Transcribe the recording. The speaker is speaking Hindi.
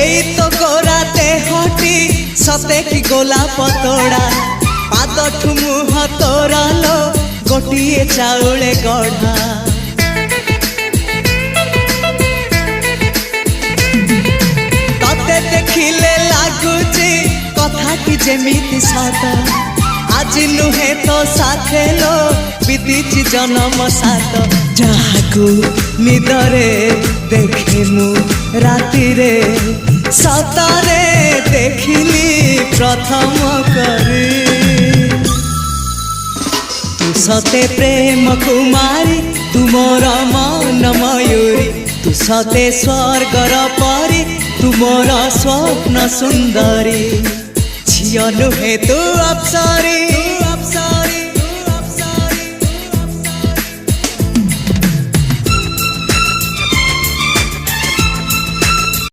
एई तो गोरा देहटी सते कि गोलाप तोड़ा पाद मुह तोरा लो गोटिए चाउले गढ़ा तते देखिले लागुची कथाटी जेमिति सत आज नुहे तो साथे लो बीतीची जन्म सात जहाकू निदरे देखे मु राति रे सतरे देखिली प्रथम करी तू सते प्रेम कुमारी तू मोर मन मयूरी तू सते स्वर्गर परी तू मोर स्वप्न सुंदरी झियो नुहे तू अप्सरी।